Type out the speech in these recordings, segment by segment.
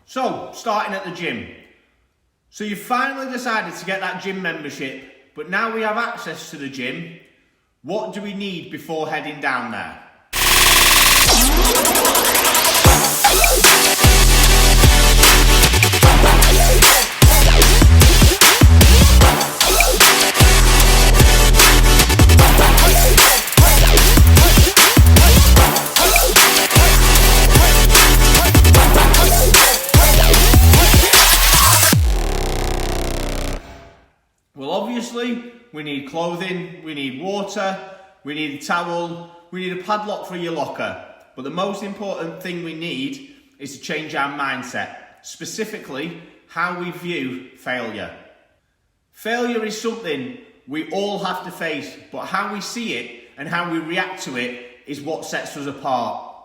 So, starting at the gym. So you've finally decided to get that gym membership, but now we have access to the gym. What do we need before heading down there? Well, obviously, we need clothing, we need water, we need a towel, we need a padlock for your locker. But the most important thing we need is to change our mindset, specifically how we view failure. Failure is something we all have to face, but how we see it and how we react to it is what sets us apart.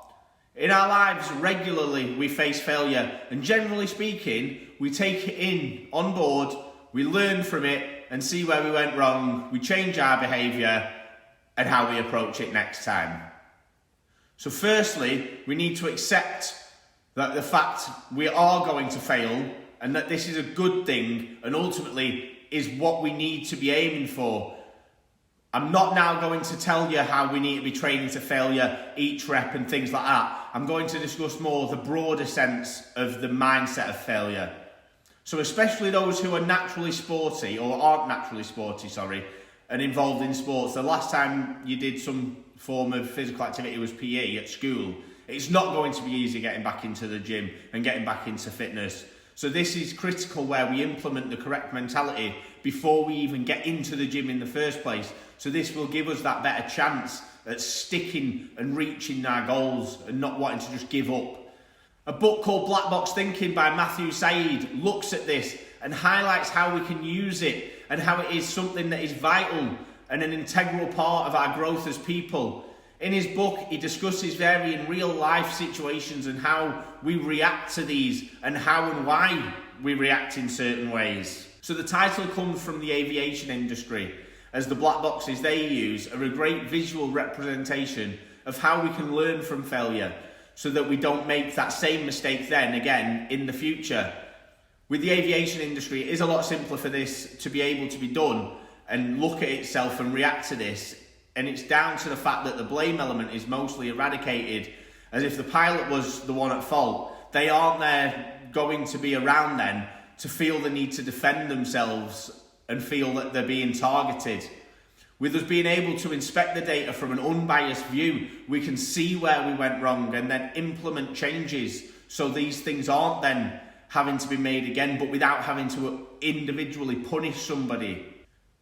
In our lives, regularly we face failure, and generally speaking, we take it on board, we learn from it, and see where we went wrong, we change our behaviour and how we approach it next time. So firstly, we need to accept that the fact we are going to fail and that this is a good thing and ultimately is what we need to be aiming for. I'm not now going to tell you how we need to be training to failure, each rep and things like that. I'm going to discuss more the broader sense of the mindset of failure. So especially those who are naturally sporty, or aren't naturally sporty, and involved in sports. The last time you did some form of physical activity was PE at school. It's not going to be easy getting back into the gym and getting back into fitness. So this is critical where we implement the correct mentality before we even get into the gym in the first place. So this will give us that better chance at sticking and reaching our goals and not wanting to just give up. A book called Black Box Thinking by Matthew Syed looks at this and highlights how we can use it and how it is something that is vital and an integral part of our growth as people. In his book, he discusses varying real life situations and how we react to these and how and why we react in certain ways. So the title comes from the aviation industry, as the black boxes they use are a great visual representation of how we can learn from failure, so that we don't make that same mistake then again in the future. With the aviation industry, it is a lot simpler for this to be able to be done and look at itself and react to this. And it's down to the fact that the blame element is mostly eradicated, as if the pilot was the one at fault. They aren't there going to be around then to feel the need to defend themselves and feel that they're being targeted. With us being able to inspect the data from an unbiased view, we can see where we went wrong and then implement changes so these things aren't then having to be made again, but without having to individually punish somebody.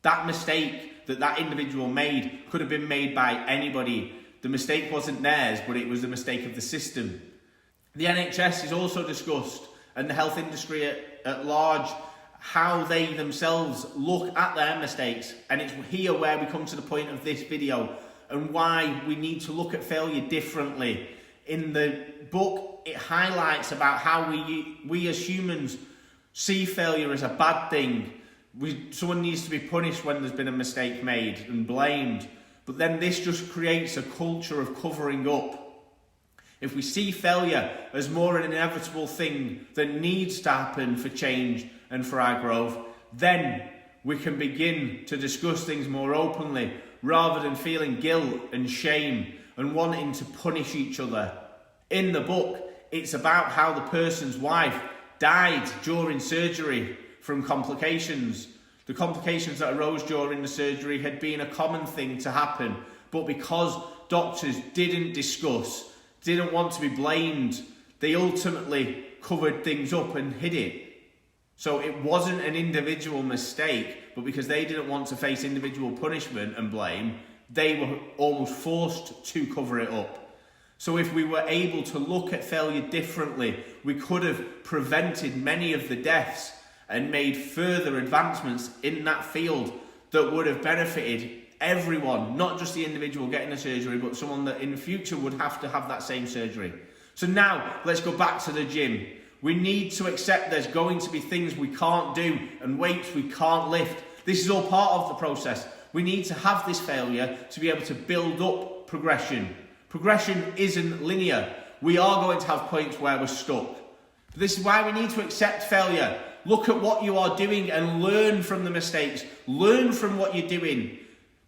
That mistake that individual made could have been made by anybody. The mistake wasn't theirs, but it was the mistake of the system. The NHS is also discussed, and the health industry at large, how they themselves look at their mistakes. And it's here where we come to the point of this video and why we need to look at failure differently. In the book, it highlights about how we as humans see failure as a bad thing. Someone needs to be punished when there's been a mistake made and blamed. But then this just creates a culture of covering up. If we see failure as more an inevitable thing that needs to happen for change and for our growth, then we can begin to discuss things more openly rather than feeling guilt and shame and wanting to punish each other. In the book, it's about how the person's wife died during surgery from complications. The complications that arose during the surgery had been a common thing to happen, but because doctors didn't want to be blamed, they ultimately covered things up and hid it. So it wasn't an individual mistake, but because they didn't want to face individual punishment and blame, they were almost forced to cover it up. So if we were able to look at failure differently, we could have prevented many of the deaths and made further advancements in that field that would have benefited everyone, not just the individual getting the surgery, but someone that in the future would have to have that same surgery. So now, let's go back to the gym. We need to accept there's going to be things we can't do and weights we can't lift. This is all part of the process. We need to have this failure to be able to build up progression. Progression isn't linear. We are going to have points where we're stuck. This is why we need to accept failure. Look at what you are doing and learn from the mistakes. Learn from what you're doing.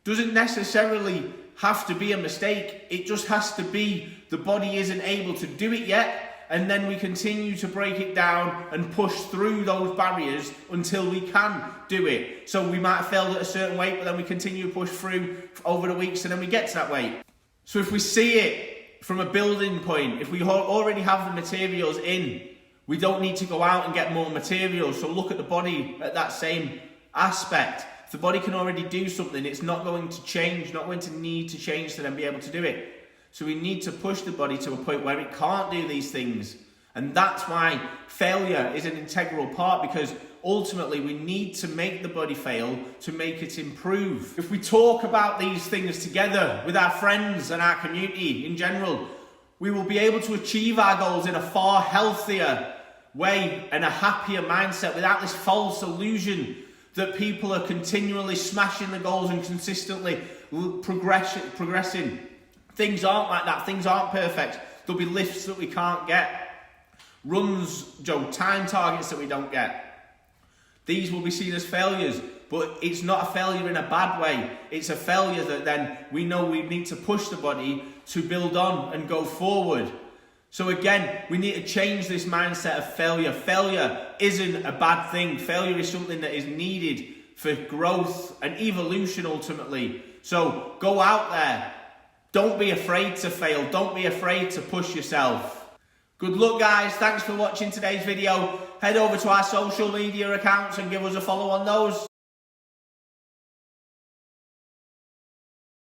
Doesn't necessarily have to be a mistake. It just has to be the body isn't able to do it yet, and then we continue to break it down and push through those barriers until we can do it. So we might have failed at a certain weight, but then we continue to push through over the weeks and then we get to that weight. So if we see it from a building point, if we already have the materials in, we don't need to go out and get more materials. So look at the body at that same aspect. If the body can already do something, it's not going to change, not going to need to change to then be able to do it. So we need to push the body to a point where it can't do these things. And that's why failure is an integral part, because ultimately we need to make the body fail to make it improve. If we talk about these things together with our friends and our community in general, we will be able to achieve our goals in a far healthier way and a happier mindset, without this false illusion that people are continually smashing the goals and consistently progressing. Things aren't like that. Things aren't perfect. There'll be lifts that we can't get. Runs, time targets that we don't get. These will be seen as failures, but it's not a failure in a bad way. It's a failure that then we know we need to push the body to build on and go forward. So again, we need to change this mindset of failure. Failure isn't a bad thing. Failure is something that is needed for growth and evolution ultimately. So go out there. Don't be afraid to fail. Don't be afraid to push yourself. Good luck, guys. Thanks for watching today's video. Head over to our social media accounts and give us a follow on those.